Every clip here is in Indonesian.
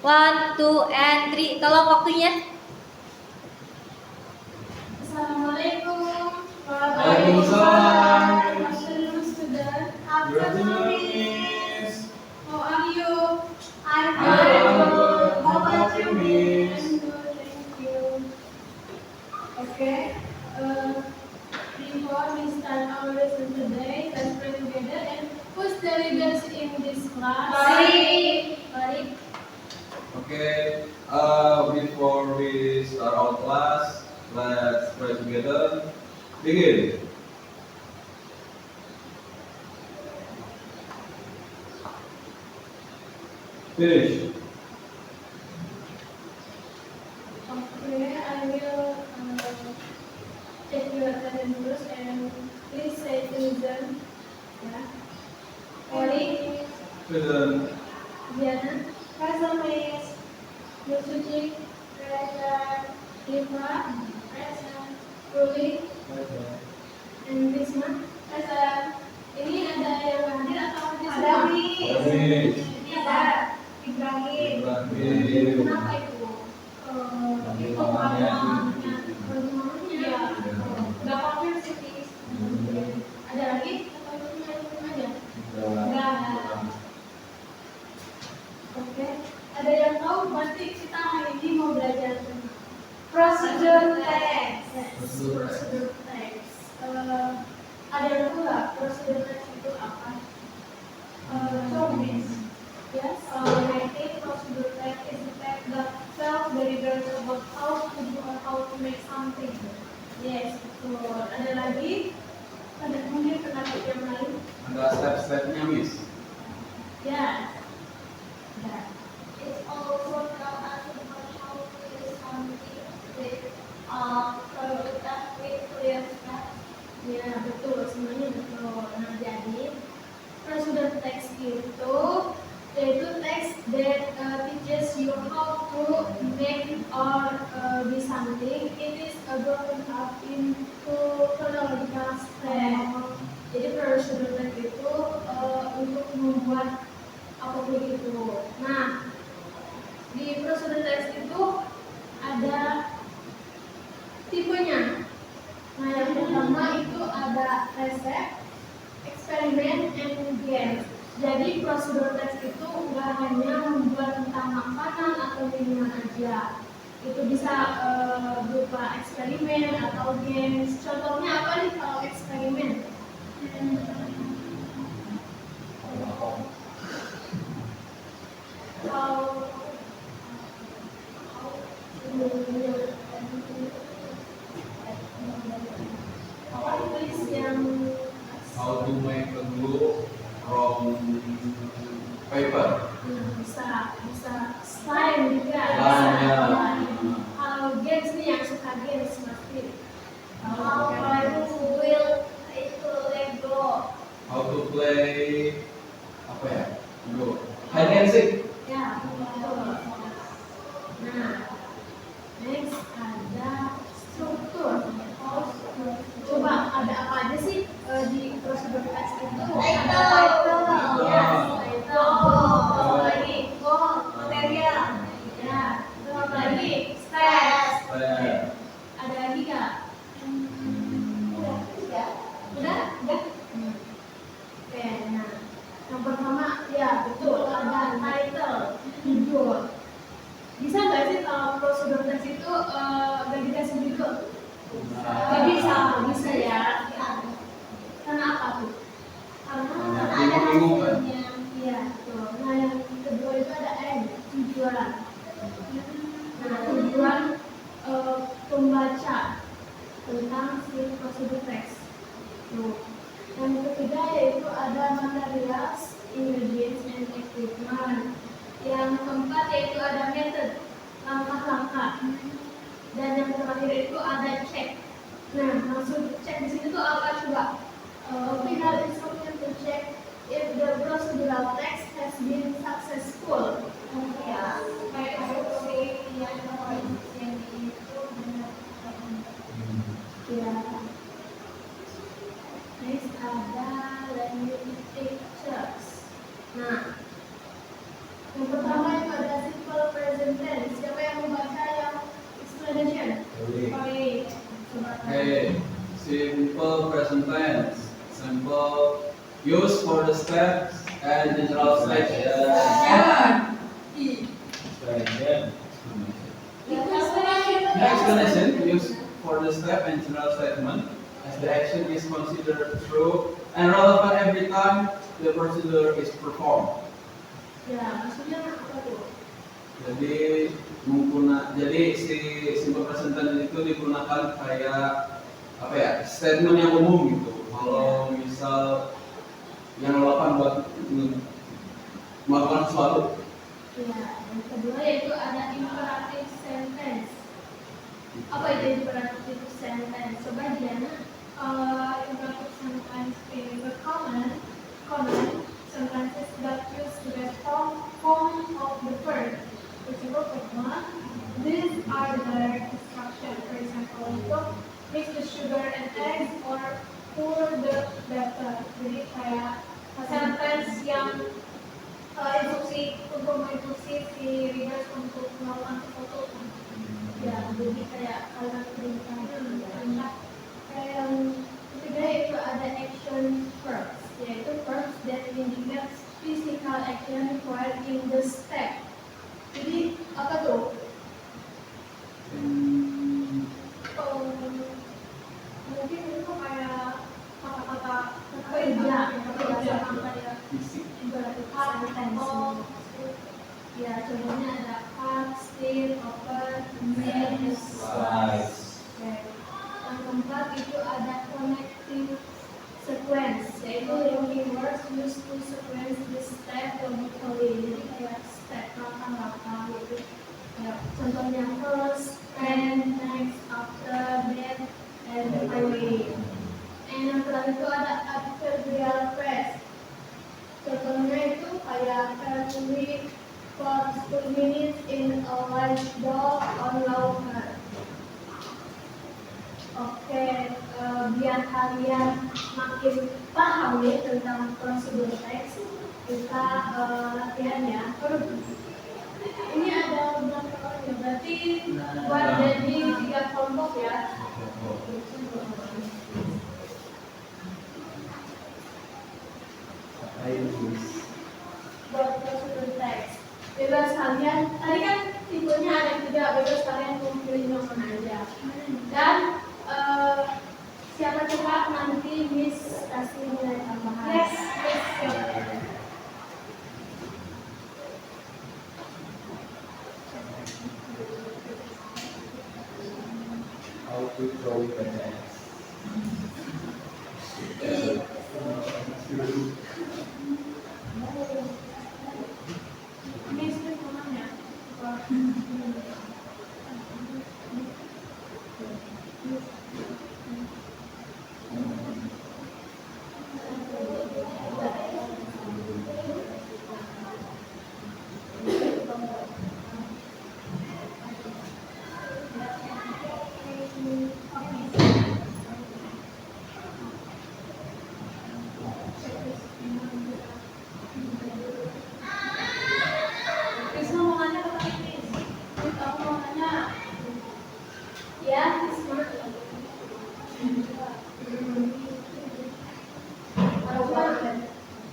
1, 2, and 3. Tolong waktunya. Assalamualaikum. Waalaikumsalam. Afternoon, student. Miss. How are you? I'm good. How about you, Miss? I'm good, thank you. Okay. Before we start our lesson today, let's pray together. And who's the leaders in this class? Mari. Okay. Before we start our class, let's pray together. Begin. Finish. Okay, I will check your attendance first and please say to listen. Yeah. Ori, Present. Diana, present Miss, Yusuci, present, Eva, present, Ruli, and Risma, present. Ini ada yang hadir atau di Ada, Miss. Miss. Ini ada Ibrahim. Ibrahim. Kenapa itu? Itu mamanya. mamanya. Iya. Udah konfirm sih, Miss. Ada lagi? Atau itu aja? Enggak. Oke. Ada yang tahu berarti kita hari ini mau belajar tentang Prosedur teks. Prosedur teks. Ada yang tahu nggak prosedur teks itu apa? So, Miss. Yes. I think prosedur teks is the text that tells the readers about how to do or how to make something. Yes, betul. Ada lagi? Ada mungkin pendapat yang lain? Ada step-stepnya, Miss. Ya. It's also known as how to do something with clear steps. Ya, betul, semuanya betul. Nah, jadi prosedur teks itu yaitu teks that teaches you how to make or do something. It is broken up into chronological steps. Jadi prosedur teks itu untuk membuat apapun itu. Nah, di prosedur teks itu ada tipenya. Nah, yang pertama itu ada resep, eksperimen, and games. Jadi prosedur teks itu nggak hanya membuat tentang makanan atau minuman aja. Itu bisa berupa eksperimen atau games. Contohnya apa nih kalau eksperimen? How to make a glue from paper. Bisa slime juga. Slime, ya. Kalau games nih yang suka games pasti. How to build itu Lego. How to play apa ya? Go. Hide and seek. Ya, betul. Nah, next ada struktur. Coba ada apa aja sih di prosedur teks itu? Ada title, ya, title. Terus lagi, material. Ya, terus lagi, steps. Ada lagi nggak? Udah? Oke, nah, yang pertama, ya betul, ada title, judul. Bisa nggak sih kalau prosedur teks itu nggak dikasih judul? Nggak bisa ya. Karena apa tuh? Karena ada hasilnya. Iya, betul. Nah, yang kedua itu ada N, tujuan. Nah, tujuan pembaca tentang si prosedur teks. Tuh. Yang ketiga yaitu ada materials, ingredients, and equipment. Yang keempat yaitu ada method, langkah-langkah. Dan yang terakhir itu ada check. Nah, maksud check di sini tuh apa coba? Final instruction to check if the procedural text has been successful. Ya, kayak instruksi yang itu benar. Ya. Next ada language pictures. Nah, yang pertama itu ada simple the steps and general stage. The explanation used for the step and general statement as the action is considered true and relevant every time the procedure is performed. Ya, maksudnya apa tuh? Jadi si simple present tense itu digunakan kayak apa ya, statement yang umum gitu. Kalau misal yang relevan buat melakukan sesuatu. Ya, yang kedua yaitu ada imperative sentence. Apa itu imperative sentence? Coba Diana. Imperative sentence is a common sentences that use the form of the verb. For example, one, these are the direct instructions. For example, untuk mix the sugar and eggs or pour the batter. Jadi kayak sentence yang instruksi untuk menginstruksi si readers untuk melakukan sesuatu. Ya, jadi kayak kalimat perintah. Kayak yang ketiga itu ada action verbs, yaitu verbs that indicate physical action required in the step. Jadi apa tuh? Mungkin itu kayak kata-kata Kerja, kerja kayak Fisik. imperative sentence. Ya, contohnya ada cut, steal, open, make, Size. Yang keempat itu ada connecting sequence, yaitu yang keywords used to sequence the step logically. Jadi kayak step langkah-langkah gitu. Ya, contohnya first, then, next, after, then, and finally. And yang terakhir itu ada adverbial phrase. Contohnya itu kayak carefully for 2 minutes in a large dog on longer. Oke, biar kalian makin paham ya tentang prosedur teks, kita latihan ya. Ini ada berapa orang ya? Berarti buat jadi 3 kelompok ya. Buat prosedur teks. Bebas kalian, tadi kan tipenya ada 3, bebas kalian mau pilih yang mana aja. Dan siapa cepat nanti Miss kasih nilai tambahan. Yes. How to throw the net. Miss namanya. Krisna mau nanya apa tadi, Miss? Aku mau nanya. Ya, Krisna.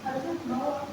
Harusnya bawa.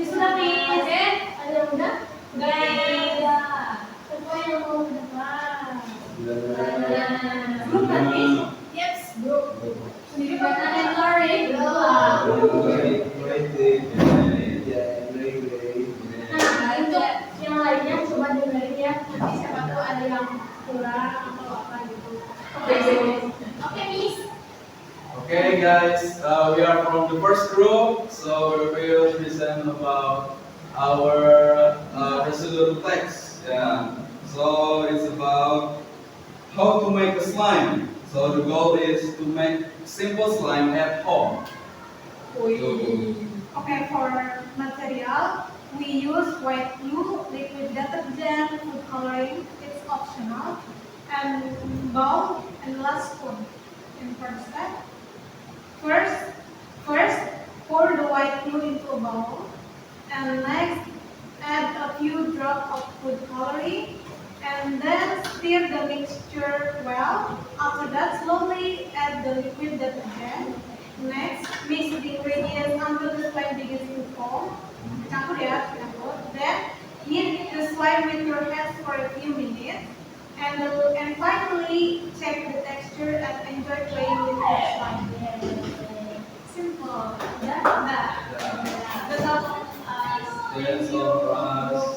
Sudah, Miss. Ada yang udah? Iya. Siapa yang mau ke depan? Grup kan, Miss? Yes, grup. Sendiri pakai learning. Nah, untuk yang lainnya coba dengerin ya. Nanti siapa tahu ada yang kurang atau apa gitu. Oke, Miss. Okay, guys, we are from the first group, so we will present about our procedural text. Yeah. So it's about how to make a slime. So the goal is to make simple slime at home. Okay, for material, we use white glue, liquid detergent, food coloring, it's optional, and bowl and last spoon. In first step, first pour the white glue into a bowl, and next add a few drops of food coloring, and then stir the mixture well. After that, slowly add the liquid detergent. Next, mix the ingredients until the slime begins to form. Campur ya, campur. Then, heat the slime with your hands for a few minutes. And finally, check the texture and enjoy playing with your slime. Simple. That's all. That's all for us.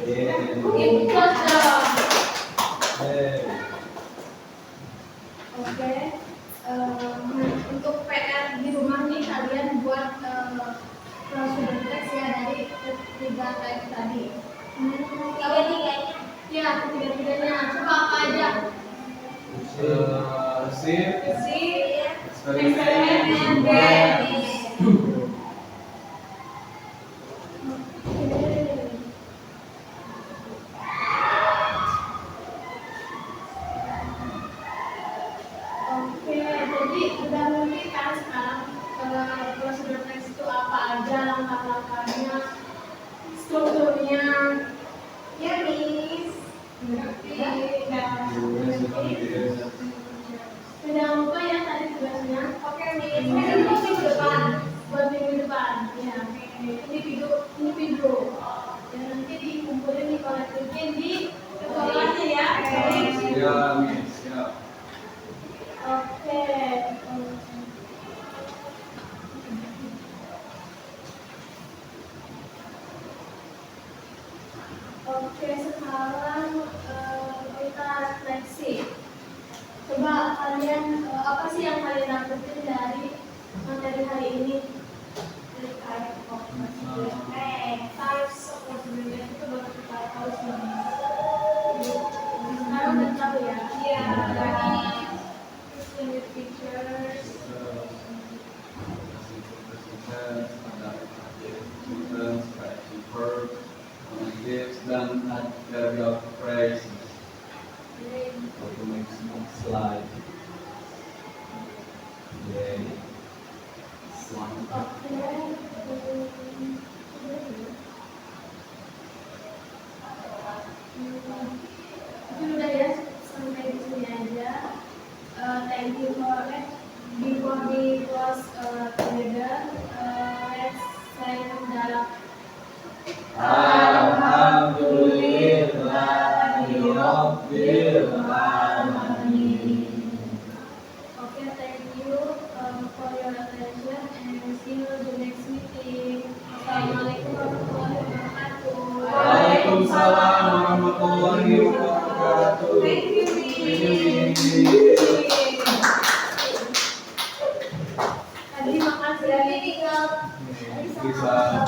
Good job. Oke, untuk PR di rumah nih kalian buat prosedur teks ya dari ketiga teks tadi. Tiga-tiganya. Ya, ketiga-tiganya. Coba apa aja? Receive, Experiment experiment, and brand. Oke, jadi udah ngerti kan sekarang prosedur teks itu apa aja, langkah-langkahnya, strukturnya. Ya, Miss. Ngerti. Jangan lupa ya tadi tugasnya. Oke, Miss. Ini untuk minggu depan. Buat minggu depan. Ya, ini video. Dan nanti dikumpulin di kolektifin di sekolahnya ya. Ya, Miss. Ya. Oke. Oke, sekarang kita refleksi. Coba kalian apa sih yang kalian dapetin dari materi hari ini? Types of possibility itu baru kita tahu semuanya. Sekarang udah tahu ya? Iya, Dari Christian with pictures. Dan adverbial phrases. How to make smooth slide. Yay. Slide. Itu udah ya, sampai di sini aja. Thank you for it. Before we close together, let's say dalam Alhamdulillahirabbil alamin. Okay, thank you for your attention and see you the next meeting. Assalamualaikum warahmatullahi wabarakatuh. Waalaikumsalam warahmatullahi wabarakatuh. Thank you, Thank you, Miss. Tadi makasih ya, tinggal Bisa.